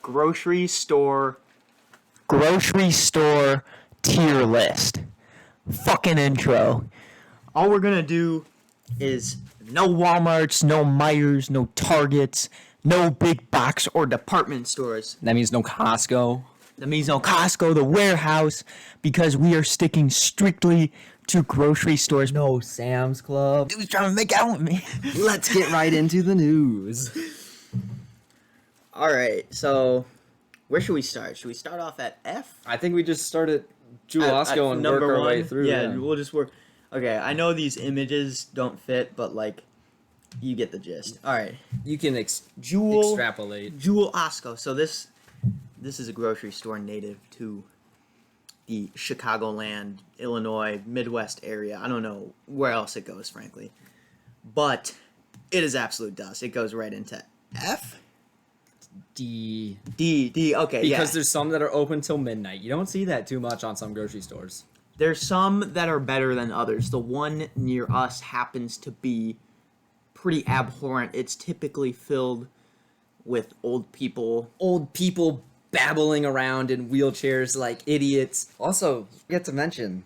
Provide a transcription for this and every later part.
grocery store tier list. Fucking intro. All we're gonna do is no Walmarts, no Myers, no Targets, no big box or department stores. That means no Costco. That means no Costco, the warehouse, because we are sticking strictly to grocery stores. No Sam's Club. Dude's trying to make out with me. Let's get right into the news. All right, so where should we start? Should we start off at F? I think we just start at Jewel-Osco and work our way through. Yeah, we'll just work. Okay, I know these images don't fit, but like, you get the gist. All right, You can Jewel extrapolate. Jewel-Osco. So this is a grocery store native to the Chicagoland, Illinois, Midwest area. I don't know where else it goes, frankly, but it is absolute dust. It goes right into F. D. Okay, Because there's some that are open till midnight. You don't see that too much on some grocery stores. There's some that are better than others. The one near us happens to be pretty abhorrent. It's typically filled with old people. Old people babbling around in wheelchairs like idiots. Also, forget to mention,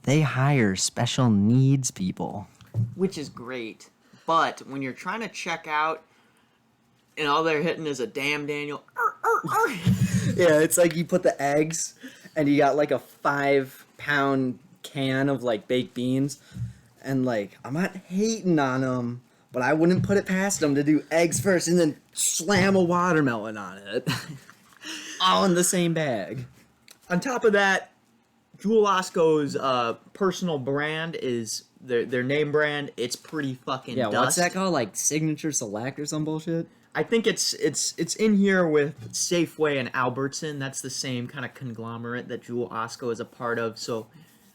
they hire special needs people. Which is great. But when you're trying to check out and all they're hitting is a damn Daniel. Yeah, it's like you put the eggs and you got like a 5-pound can of like baked beans. And like, I'm not hating on them, but I wouldn't put it past them to do eggs first and then slam a watermelon on it. All in the same bag. On top of that, Jewel-Osco's personal brand is their name brand. It's pretty fucking Yeah, dust. what's that called? Like Signature Select or some bullshit? I think it's in here with Safeway and Albertson. That's the same kind of conglomerate that Jewel-Osco is a part of. So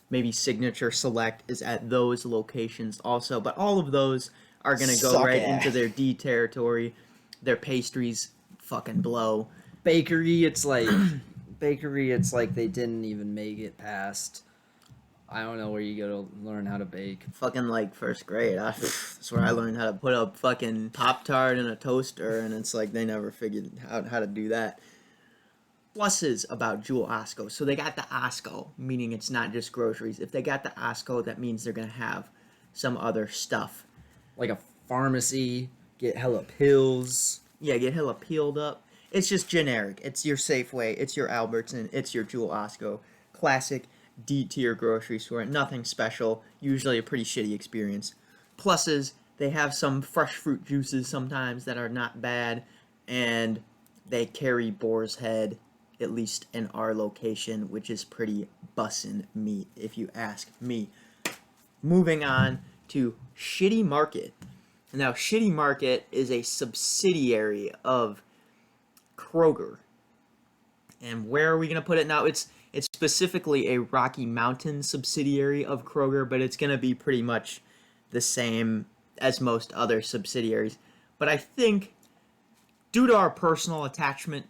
maybe Signature Select is at those locations also. But all of those are going to go right into their D territory. Their pastries fucking blow. Bakery, it's like they didn't even make it past. I don't know where you go to learn how to bake. Fucking like first grade. That's where I learned how to put a fucking Pop-Tart in a toaster, and it's like they never figured out how to do that. Pluses about Jewel-Osco. So they got the Osco, meaning it's not just groceries. If they got the Osco, that means they're going to have some other stuff. Like a pharmacy, get hella pills. Yeah, get hella peeled up. It's just generic. It's your Safeway, it's your Albertson, it's your Jewel-Osco. Classic D-tier grocery store. Nothing special. Usually a pretty shitty experience. Pluses, they have some fresh fruit juices sometimes that are not bad. And they carry Boar's Head, at least in our location, which is pretty bussin' meat, if you ask me. Moving on to Shitty Market. Now, Shitty Market is a subsidiary of Kroger. And where are we going to put it now? It's specifically a Rocky Mountain subsidiary of Kroger, but it's going to be pretty much the same as most other subsidiaries. But I think, due to our personal attachment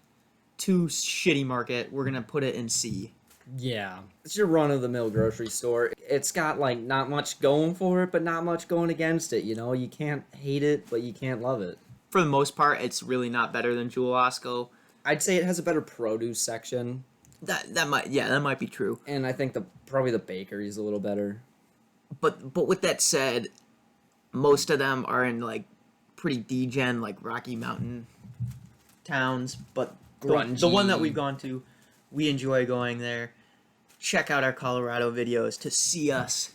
to Shitty Market, we're going to put it in C. Yeah. It's your run-of-the-mill grocery store. It's got, like, not much going for it, but not much going against it, you know? You can't hate it, but you can't love it. For the most part, it's really not better than Jewel-Osco. I'd say it has a better produce section. That might be true. And I think probably the bakery is a little better. But with that said, most of them are in like pretty degen, like Rocky Mountain towns. But the one that we've gone to, we enjoy going there. Check out our Colorado videos to see us.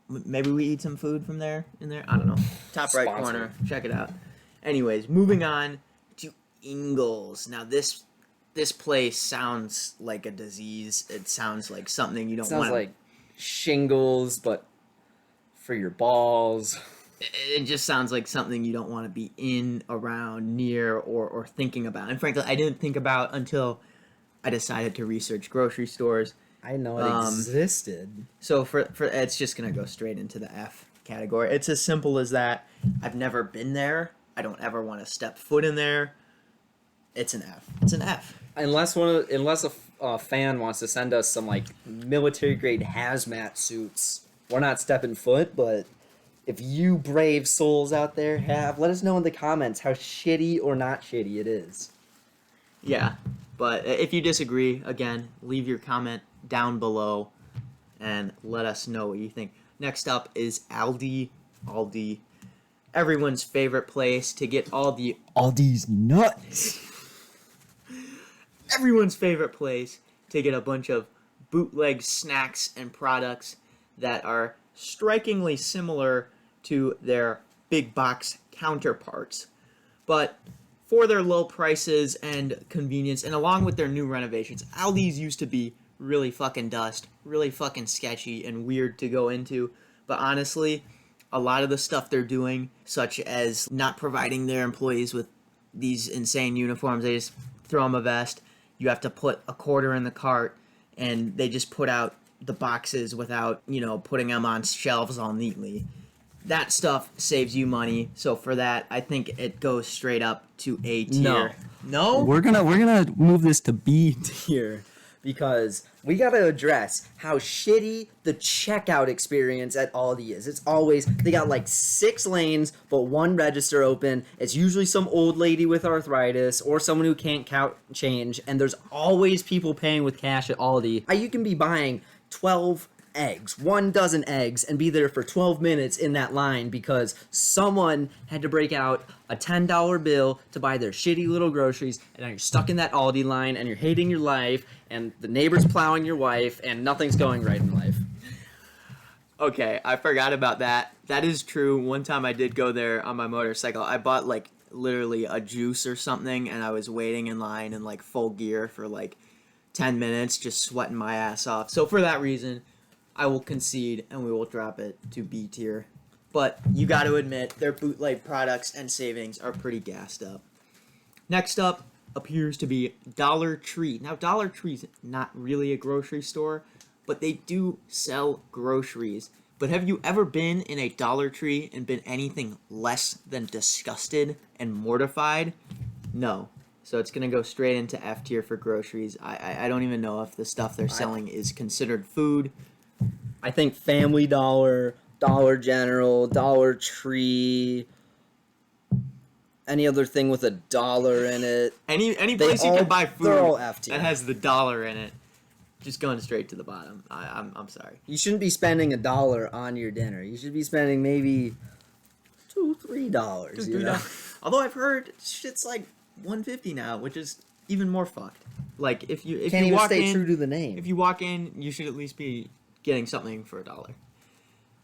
Maybe we eat some food from there. In there, I don't know. Top right corner. Check it out. Anyways, moving on to Ingles. Now this place sounds like a disease. It sounds like something you don't want. Sounds like shingles, but for your balls. It just sounds like something you don't want to be in, around, near, or thinking about. And frankly, I didn't think about until I decided to research grocery stores. I know it existed. So for it's just gonna go straight into the F category. It's as simple as that. I've never been there. I don't ever want to step foot in there. It's an F. It's an F. Unless a fan wants to send us some like military grade hazmat suits, we're not stepping foot. But if you brave souls out there have, let us know in the comments how shitty or not shitty it is. Yeah, but if you disagree, again, leave your comment down below and let us know what you think. Next up is Aldi. Aldi, everyone's favorite place to get all the Aldi's nuts. everyone's favorite place to get a bunch of bootleg snacks and products that are strikingly similar to their big box counterparts. But for their low prices and convenience, and along with their new renovations, Aldi's used to be really fucking dust, really fucking sketchy and weird to go into. But honestly, a lot of the stuff they're doing, such as not providing their employees with these insane uniforms, they just throw them a vest. You have to put a quarter in the cart, and they just put out the boxes without, putting them on shelves all neatly. That stuff saves you money. So for that, I think it goes straight up to A tier. No? We're gonna move this to B tier because we gotta address how shitty the checkout experience at Aldi is. It's always they got like 6 lanes but one register open. It's usually some old lady with arthritis or someone who can't count change, and there's always people paying with cash at Aldi. You can be buying 12 eggs, 1 dozen eggs, and be there for 12 minutes in that line because someone had to break out a $10 bill to buy their shitty little groceries, and now you're stuck in that Aldi line and you're hating your life, and the neighbor's plowing your wife, and nothing's going right in life. Okay, I forgot about that. That is true. One time I did go there on my motorcycle. I bought like literally a juice or something, and I was waiting in line in like full gear for like 10 minutes, just sweating my ass off. So for that reason, I will concede and we will drop it to B tier. But you got to admit, their bootleg products and savings are pretty gassed up. Next up appears to be Dollar Tree. Now, Dollar Tree's not really a grocery store, but they do sell groceries. But have you ever been in a Dollar Tree and been anything less than disgusted and mortified? No. So it's going to go straight into F tier for groceries. I don't even know if the stuff they're selling is considered food. I think Family Dollar, Dollar General, Dollar Tree, any other thing with a dollar in it. Any place you can buy they're all food F tier. that has the dollar in it, just going straight to the bottom. I'm sorry. You shouldn't be spending $1 on your dinner. You should be spending maybe $2-3. Just you know? Although I've heard shit's like $1.50 now, which is even more fucked. Like if you Can't even walk stay in, true to the name. if you walk in, you should at least be getting something for $1.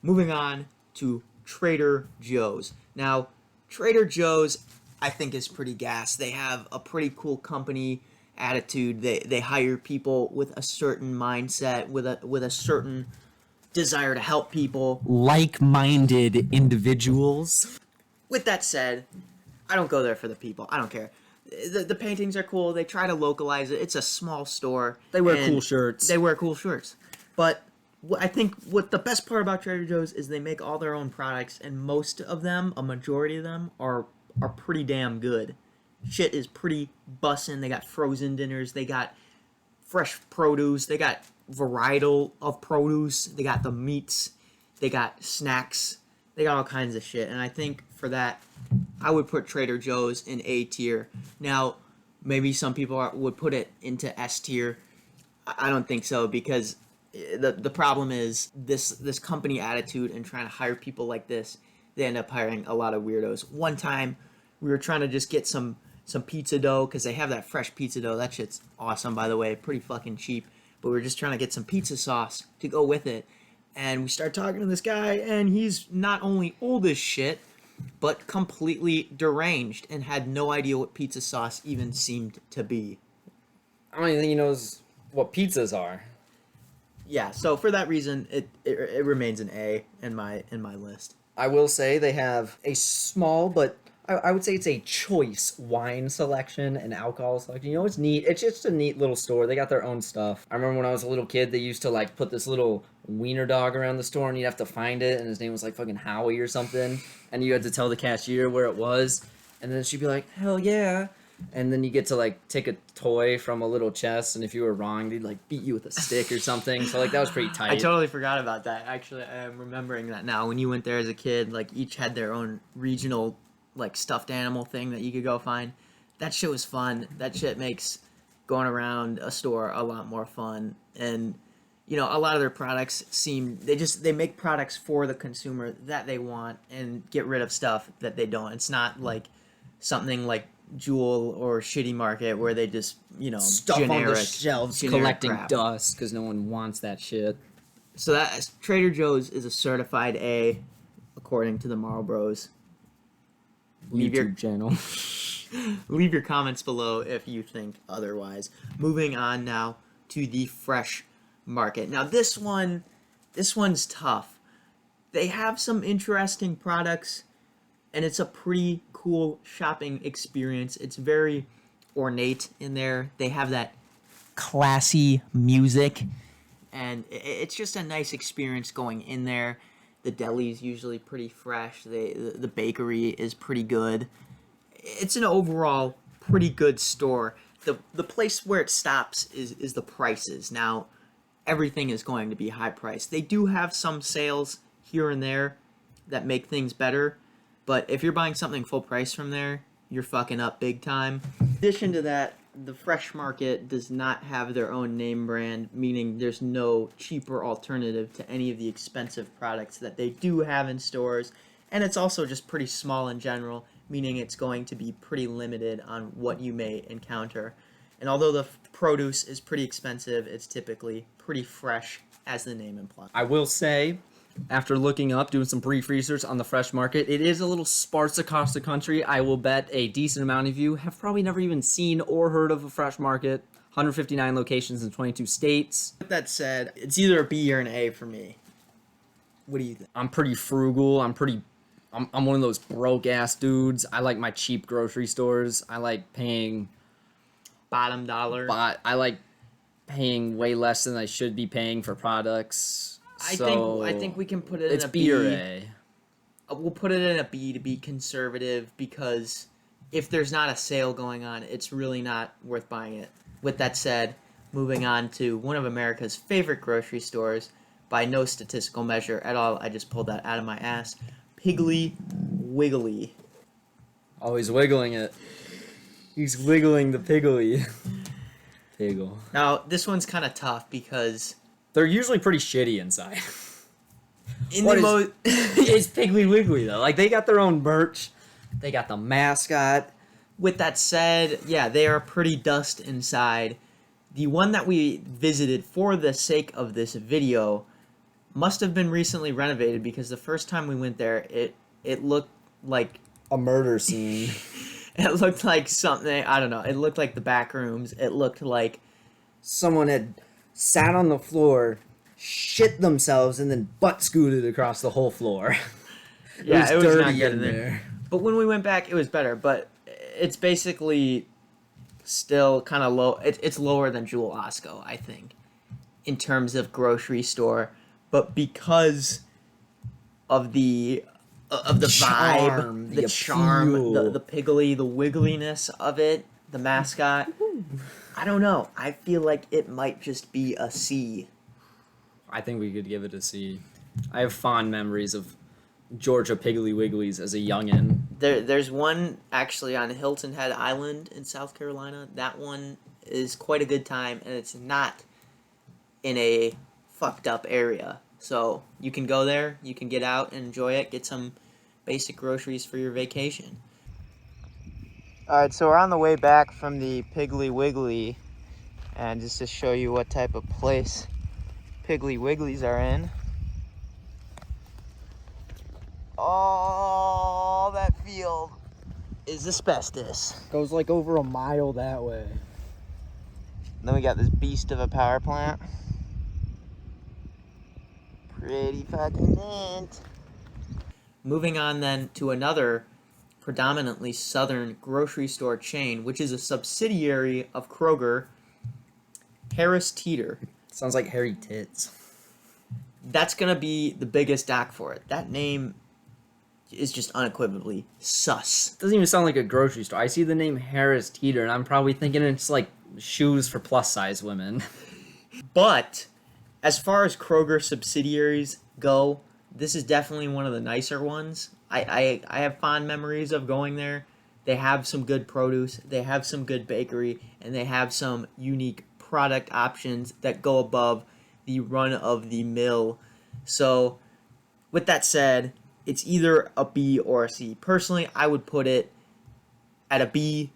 Moving on to Trader Joe's. Now, Trader Joe's, I think, is pretty gas. They have a pretty cool company attitude. They hire people with a certain mindset, with a certain desire to help people. Like-minded individuals. With that said, I don't go there for the people. I don't care. The paintings are cool. They try to localize it. It's a small store. They wear and cool shirts. They wear cool shirts. But I think what the best part about Trader Joe's is they make all their own products, and most of them, a majority of them, are pretty damn good. Shit is pretty bussin'. They got frozen dinners. They got fresh produce. They got varietal of produce. They got the meats. They got snacks. They got all kinds of shit. And I think for that, I would put Trader Joe's in A tier. Now, maybe some people would put it into S tier. I don't think so, because the problem is this company attitude and trying to hire people like this. They end up hiring a lot of weirdos. One time, we were trying to just get some pizza dough, because they have that fresh pizza dough. That shit's awesome, by the way. Pretty fucking cheap. But we were just trying to get some pizza sauce to go with it. And we start talking to this guy, and he's not only old as shit, but completely deranged and had no idea what pizza sauce even seemed to be. I don't even think he knows what pizzas are. Yeah, so for that reason, it remains an A in my list. I will say they have a small, but I would say it's a choice wine selection and alcohol selection. You know, it's neat. It's just a neat little store. They got their own stuff. I remember when I was a little kid, they used to like put this little wiener dog around the store, and you'd have to find it, and his name was like fucking Howie or something, and you had to tell the cashier where it was, and then she'd be like, hell yeah. And then you get to like take a toy from a little chest, and if you were wrong, they'd like beat you with a stick or something. So like that was pretty tight. I totally forgot about that. Actually, I am remembering that now. When you went there as a kid, like each had their own regional like stuffed animal thing that you could go find. that shit was fun. That shit makes going around a store a lot more fun. And a lot of their products they make products for the consumer that they want and get rid of stuff that they don't. It's not like something like Jewel or Shitty Market where they just Stuff on the generic shelves generic collecting crap. dust because no one wants that shit. So that Trader Joe's is a certified A, according to the Marlboros. Leave your YouTube channel. leave your comments below if you think otherwise. Moving on now to the Fresh Market. Now this one's tough. They have some interesting products, and it's a pretty cool shopping experience. It's very ornate in there. They have that classy music, and it's just a nice experience going in there. The deli's usually pretty fresh. The bakery is pretty good. It's an overall pretty good store. The place where it stops is the prices. Now, everything is going to be high priced. They do have some sales here and there that make things better, but if you're buying something full price from there, you're fucking up big time. In addition to that, the Fresh Market does not have their own name brand, meaning there's no cheaper alternative to any of the expensive products that they do have in stores, and it's also just pretty small in general, meaning it's going to be pretty limited on what you may encounter. And although the produce is pretty expensive, it's typically pretty fresh, as the name implies. I will say, after looking up, doing some brief research on the Fresh Market, it is a little sparse across the country. I will bet a decent amount of you have probably never even seen or heard of a Fresh Market. 159 locations in 22 states. With that said, it's either a B or an A for me. What do you think? I'm pretty frugal. I'm one of those broke ass dudes. I like my cheap grocery stores. I like paying Bottom dollar. but I like paying way less than I should be paying for products. I think we can put it It's in a B or B. A. We'll put it in a B to be conservative, because if there's not a sale going on, it's really not worth buying it. With that said, moving on to one of America's favorite grocery stores, by no statistical measure at all, I just pulled that out of my ass, Piggly Wiggly. Oh, he's wiggling it. He's wiggling the piggly. Piggle. Now, this one's kind of tough because They're usually pretty shitty inside. in What the is- It's Piggly Wiggly though. Like they got their own merch. They got the mascot. with that said, yeah, they are pretty dust inside. The one that we visited for the sake of this video must have been recently renovated, because the first time we went there, it looked like A murder scene. something, I don't know. It looked like the back rooms. It looked like Someone had sat on the floor, shit themselves, and then butt scooted across the whole floor. yeah, it was not dirty good in in there. there. But when we went back, it was better. But it's basically still kind of low. It's lower than Jewel Osco, I think, in terms of grocery store. But because of the charm, vibe, the the charm, appeal. the piggly, the wiggliness of it, the mascot, I don't know. I feel like it might just be a C. I think we could give it a C. I have fond memories of Georgia Piggly Wigglies as a youngin'. There's one actually on Hilton Head Island in South Carolina. That one is quite a good time, and it's not in a fucked up area. So you can go there, you can get out and enjoy it, get some basic groceries for your vacation. Alright, so we're on the way back from the Piggly Wiggly, and just to show you what type of place Piggly Wigglies are in. Oh, that field is asbestos. Goes like over a mile that way. Then we got this beast of a power plant. Pretty fucking neat. Moving on then to another predominantly southern grocery store chain, which is a subsidiary of Kroger, Harris Teeter. Sounds like hairy tits. That's gonna be the biggest doc for it. That name is just unequivocally sus. Doesn't even sound like a grocery store. I see the name Harris Teeter, and I'm probably thinking it's like shoes for plus size women. But as far as Kroger subsidiaries go, this is definitely one of the nicer ones. I have fond memories of going there. They have some good produce, they have some good bakery, and they have some unique product options that go above the run of the mill. So, with that said, it's either a B or a C. Personally, I would put it at a B.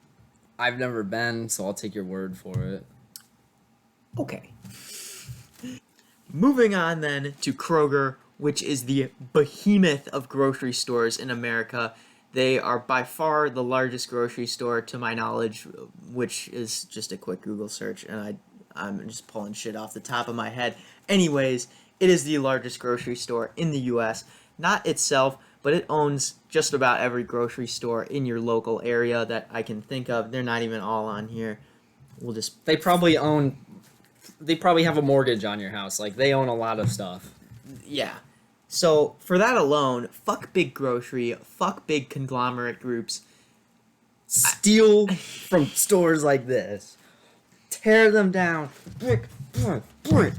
I've never been, so I'll take your word for it. Okay. Moving on then to Kroger, which is the behemoth of grocery stores in America. They are by far the largest grocery store to my knowledge, which is just a quick Google search, and I'm just pulling shit off the top of my head. Anyways, it is the largest grocery store in the US. Not itself, but it owns just about every grocery store in your local area that I can think of. They're not even all on here. We'll just They probably have a mortgage on your house. Like, they own a lot of stuff. yeah. So for that alone, fuck big grocery, fuck big conglomerate groups. Steal from stores like this. Tear them down.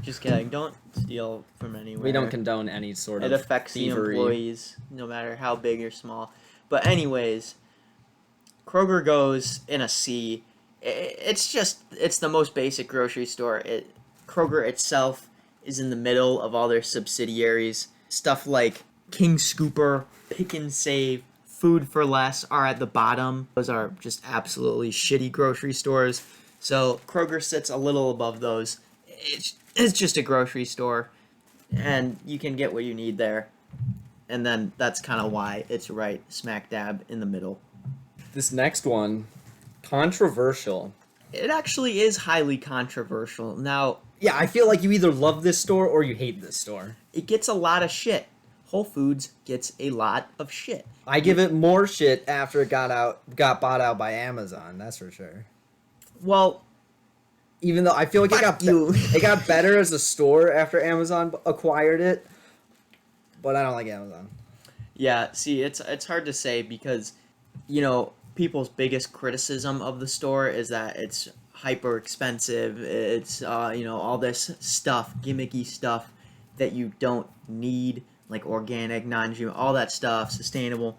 Just kidding. Don't steal from anywhere. We don't condone any sort It of affects thievery. the employees, no matter how big or small. But anyways, Kroger goes in a C. It's the most basic grocery store. Kroger itself is in the middle of all their subsidiaries. Stuff like King Scooper, Pick and Save, Food for Less are at the bottom. Those are just absolutely shitty grocery stores. So Kroger sits a little above those. It's just a grocery store, and you can get what you need there. And then that's kind of why it's right smack dab in the middle. This next one, controversial. It actually is highly controversial. Now, Yeah, I feel like you either love this store or you hate this store. it gets a lot of shit. Whole Foods gets a lot of shit. I give it more shit after it got bought out by Amazon. That's for sure. Well, Even though I feel like Fuck you. it got better as a store after Amazon acquired it, but I don't like Amazon. yeah, see, it's hard to say because, people's biggest criticism of the store is that it's hyper expensive. It's, all this stuff, gimmicky stuff that you don't need, like organic, non-GMO, all that stuff, sustainable.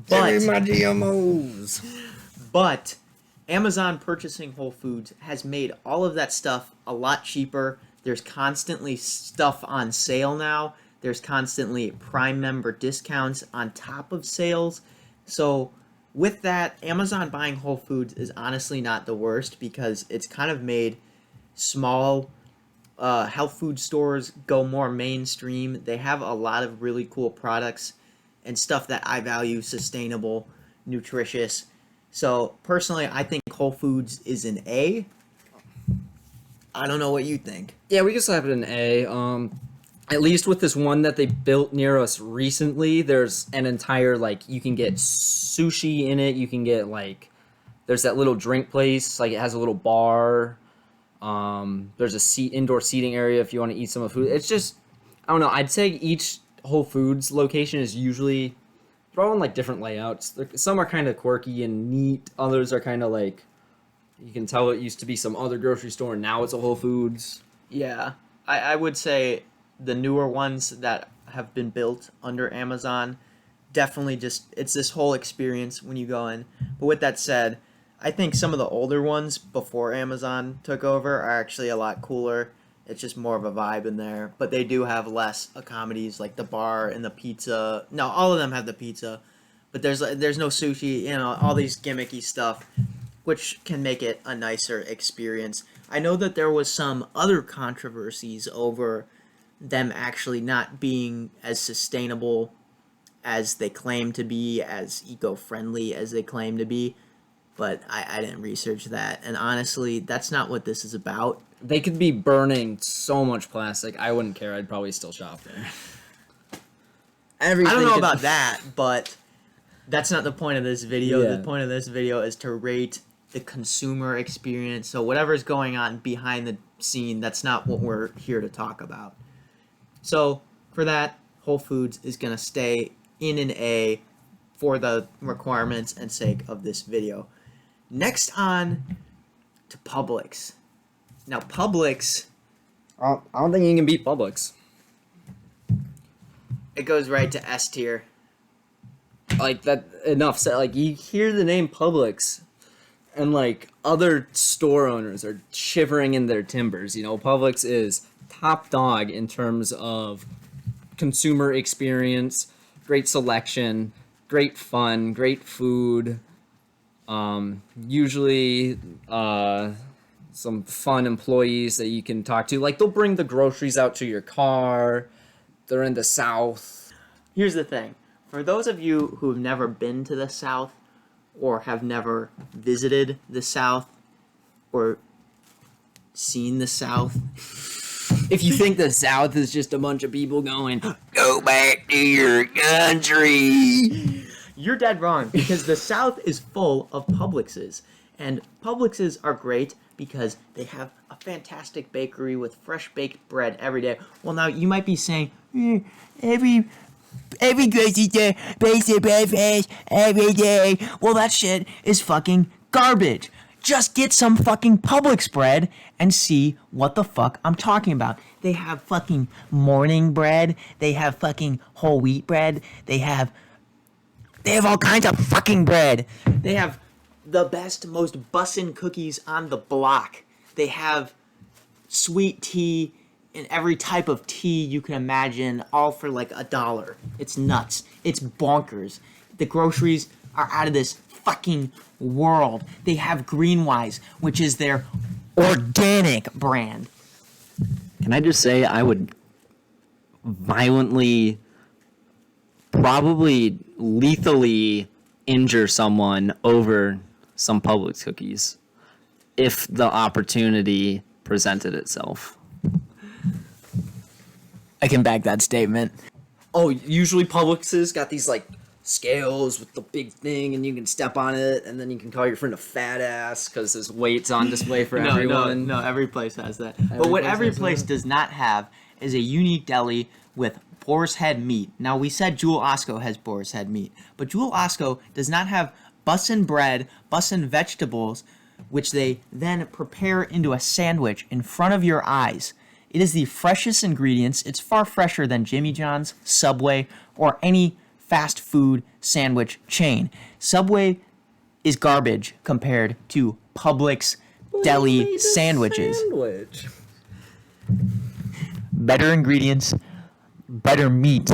Give me But my GMOs. But Amazon purchasing Whole Foods has made all of that stuff a lot cheaper. There's constantly stuff on sale now. There's constantly Prime member discounts on top of sales. So with that, Amazon buying Whole Foods is honestly not the worst because it's kind of made small health food stores go more mainstream. They have a lot of really cool products and stuff that I value, sustainable, nutritious. So personally, I think Whole Foods is an A. I don't know what you think. Yeah, we can slap it an A. At least with this one that they built near us recently, there's an entire, like, you can get sushi in it. You can get, like, there's that little drink place. Like, it has a little bar. There's a indoor seating area if you want to eat some of the food. It's just, I don't know. I'd say each Whole Foods location is usually, they're all in, like, different layouts. Some are kind of quirky and neat. Others are kind of, like, you can tell it used to be some other grocery store and now it's a Whole Foods. Yeah, I would say the newer ones that have been built under Amazon definitely it's this whole experience when you go in. But with that said, I think some of the older ones before Amazon took over are actually a lot cooler. It's just more of a vibe in there. But they do have less accommodations like the bar and the pizza. No, all of them have the pizza. But there's no sushi, all these gimmicky stuff, which can make it a nicer experience. I know that there was some other controversies over them actually not being as sustainable as they claim to be, as eco-friendly as they claim to be, but I didn't research that. And honestly, that's not what this is about. They could be burning so much plastic. I wouldn't care. I'd probably still shop there. I don't know about that, but that's not the point of this video. Yeah. The point of this video is to rate the consumer experience. So whatever's going on behind the scene, that's not what we're here to talk about. So for that, Whole Foods is going to stay in an A for the requirements and sake of this video. Next on to Publix. Now Publix, I don't think you can beat Publix. it goes right to S tier. like that enough said. Like you hear the name Publix, and like other store owners are shivering in their timbers. You know, Publix is top dog in terms of consumer experience, great selection, great fun, great food. Usually, some fun employees that you can talk to. Like they'll bring the groceries out to your car. They're in the South. Here's the thing. For those of you who've never been to the South or have never visited the South or seen the South, If you think the South is just a bunch of people going, go back to your country. you're dead wrong because the South is full of Publixes. And Publixes are great because they have a fantastic bakery with fresh baked bread every day. Well, now you might be saying, every grocery store bakes their bread fresh every day. Well, that shit is fucking garbage. Just get some fucking Publix bread and see what the fuck I'm talking about. They have fucking morning bread. They have fucking whole wheat bread. They have all kinds of fucking bread. They have the best, most bussin' cookies on the block. They have sweet tea and every type of tea you can imagine, all for like $1. It's nuts. It's bonkers. The groceries are out of this fucking world. They have Greenwise, which is their organic brand. Can I just say I would violently, probably lethally injure someone over some Publix cookies if the opportunity presented itself. I can back that statement. Oh, usually Publix's got these like scales with the big thing, and you can step on it, and then you can call your friend a fat ass because his weight's on display for everyone. No, every place has that. But what every place does not have is a unique deli with boar's head meat. Now, we said Jewel Osco has boar's head meat, but Jewel Osco does not have bussin' bread, bussin' vegetables, which they then prepare into a sandwich in front of your eyes. It is the freshest ingredients. It's far fresher than Jimmy John's, Subway, or any fast food sandwich chain. Subway is garbage compared to Publix deli sandwiches. Sandwich. Better ingredients, better meat.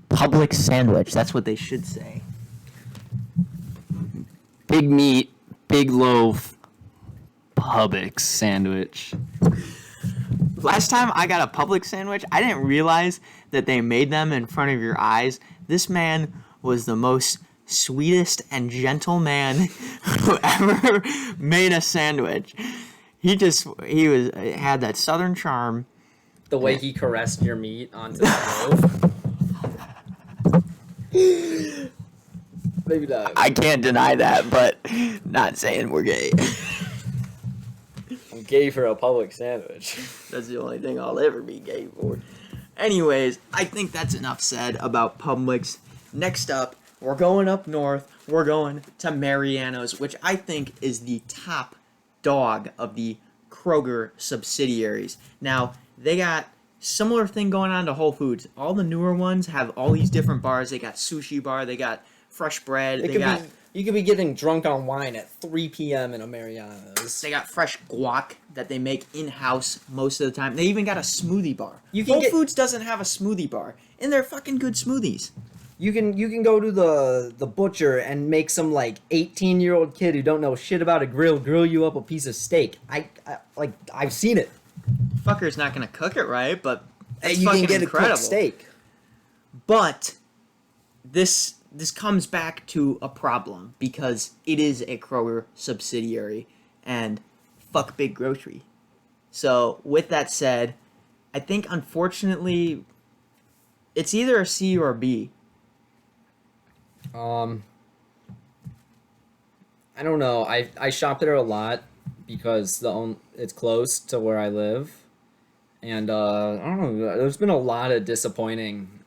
Publix sandwich. That's what they should say. Big meat, big loaf, Publix sandwich. Last time I got a Publix sandwich, I didn't realize that they made them in front of your eyes. This man was the most sweetest and gentle man who ever made a sandwich. He had that southern charm. The way he caressed your meat onto the loaf. Maybe not. I can't deny that, but not saying we're gay. I'm gay for a Publix sandwich. That's the only thing I'll ever be gay for. Anyways, I think that's enough said about Publix. Next up, we're going up north. We're going to Mariano's, which I think is the top dog of the Kroger subsidiaries. Now, they got similar thing going on to Whole Foods. All the newer ones have all these different bars. They got sushi bar. They got fresh bread. You could be getting drunk on wine at 3 p.m. in a Mariano's. They got fresh guac that they make in-house most of the time. They even got a smoothie bar. Whole Foods doesn't have a smoothie bar, and they're fucking good smoothies. You can go to the butcher and make some like 18-year-old kid who don't know shit about a grill you up a piece of steak. I've seen it. Fucker's not gonna cook it right, but it's You fucking can get incredible. a cooked steak. But this comes back to a problem because it is a Kroger subsidiary and fuck Big Grocery. So with that said, I think unfortunately it's either a C or a B. I don't know. I shop there a lot because it's close to where I live, and I don't know. There's been a lot of disappointing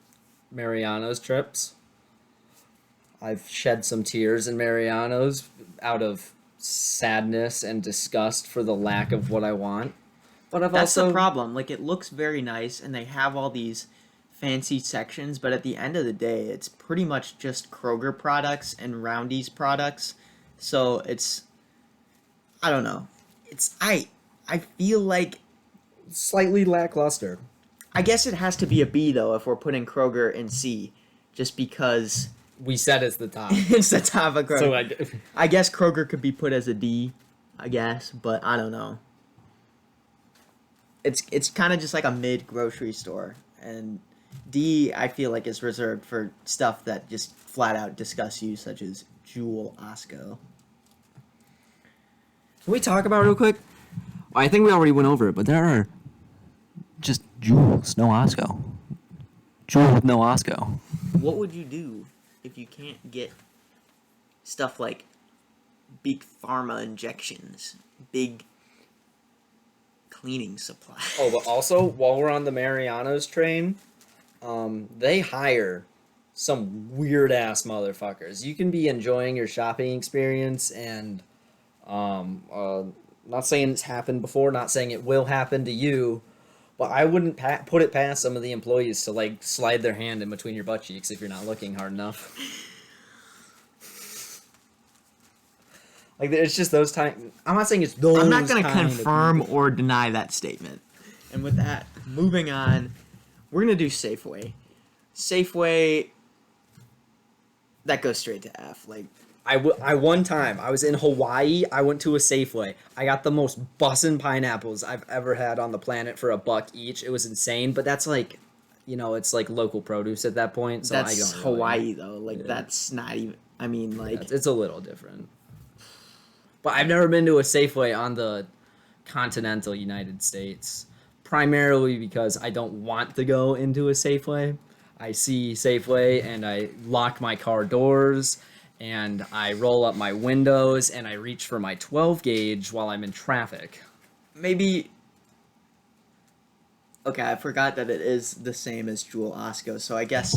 Mariano's trips. I've shed some tears in Mariano's out of sadness and disgust for the lack of what I want. But That's the problem. Like, it looks very nice, and they have all these fancy sections, but at the end of the day, it's pretty much just Kroger products and Roundy's products. So it's, I don't know. I feel like, Slightly lackluster. I guess it has to be a B though if we're putting Kroger in C, just because We said it's the top. it's the top of Kroger. So I guess Kroger could be put as a D, I guess, but I don't know. It's kind of just like a mid grocery store, and D I feel like is reserved for stuff that just flat out disgusts you, such as Jewel Osco. Can we talk about it real quick? Well, I think we already went over it, but there are just jewels, no Osco. Jewel with no Osco. What would you do if you can't get stuff like big pharma injections, big cleaning supplies? Oh, but also, while we're on the Mariano's train, they hire some weird ass motherfuckers. You can be enjoying your shopping experience and, not saying it's happened before, not saying it will happen to you, but I wouldn't put it past some of the employees to like slide their hand in between your butt cheeks if you're not looking hard enough. Like it's just those time. I'm not saying it's those. I'm not going to kind of confirm people. or deny that statement. And with that, moving on, we're going to do Safeway. Safeway, that goes straight to F. Like, I one time I was in Hawaii. I went to a Safeway. I got the most bussin' pineapples I've ever had on the planet for $1 each. It was insane, but that's like, it's like local produce at that point. So that's I don't really, Hawaii, though. Like, Yeah. that's not even, I mean, like, it's a little different. But I've never been to a Safeway on the continental United States, primarily because I don't want to go into a Safeway. I see Safeway and I lock my car doors and I roll up my windows and I reach for my 12 gauge while I'm in traffic. maybe. Okay, I forgot that it is the same as Jewel Osco, so I guess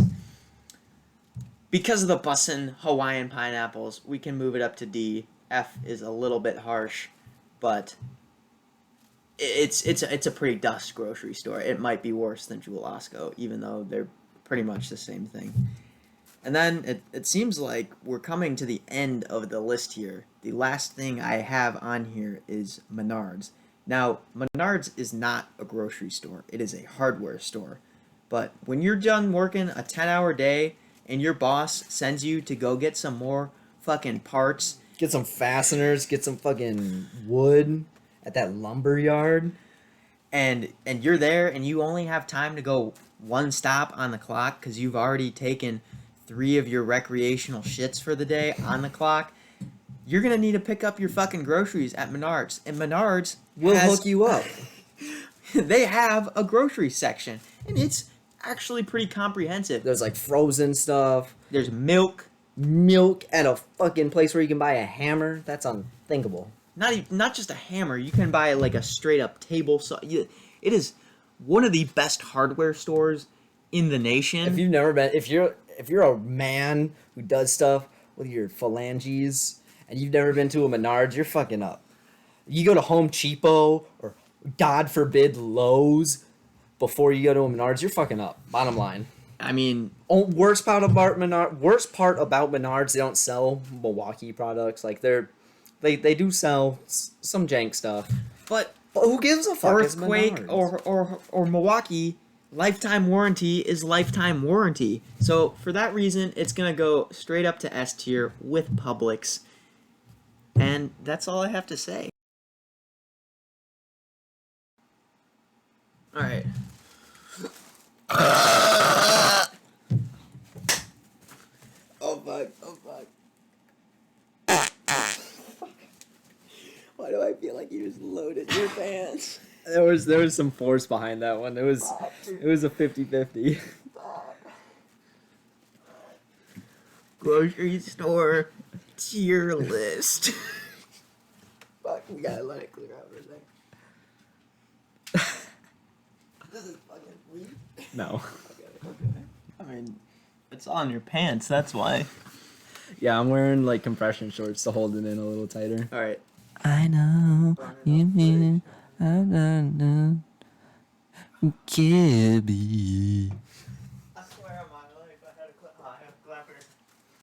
because of the bussin' Hawaiian pineapples, we can move it up to D. F is a little bit harsh, but it's a pretty dust grocery store. It might be worse than Jewel Osco, even though they're pretty much the same thing. And then it seems like we're coming to the end of the list here. The last thing I have on here is Menards. Now, Menards is not a grocery store. It is a hardware store. But when you're done working a 10-hour day and your boss sends you to go get some more fucking parts, Get some fasteners, get some fucking wood at that lumber yard. and you're there and you only have time to go one stop on the clock because you've already taken 3 of your recreational shits for the day on the clock, you're gonna need to pick up your fucking groceries at Menards. And Menards We'll has- hook you up. they have a grocery section, and it's actually pretty comprehensive. There's like frozen stuff, There's milk, milk at a fucking place where you can buy a hammer. That's unthinkable. not just a hammer. You can buy like a straight up table saw. It is one of the best hardware stores in the nation. If you've never been, if you're a man who does stuff with your phalanges and you've never been to a Menards, you're fucking up. You go to Home Cheapo or God forbid Lowe's before you go to a Menards, you're fucking up. Bottom line. I mean, Worst part about Menards, they don't sell Milwaukee products. Like they do sell some jank stuff. but But who gives a fuck? It's Earthquake Menards. or Milwaukee, lifetime warranty is lifetime warranty. So for that reason, it's gonna go straight up to S tier with Publix, and that's all I have to say. All right. Oh fuck! Oh fuck! Why do I feel like you just loaded your pants? There was some force behind that one. It was a 50-50. Grocery store tier list. Fuck, we gotta let it clear out for a second. This is fucking weak. No. Okay. I mean, it's on your pants, that's why. Yeah, I'm wearing like compression shorts to hold it in a little tighter. Alright. I know you mean I don't know. Gibby.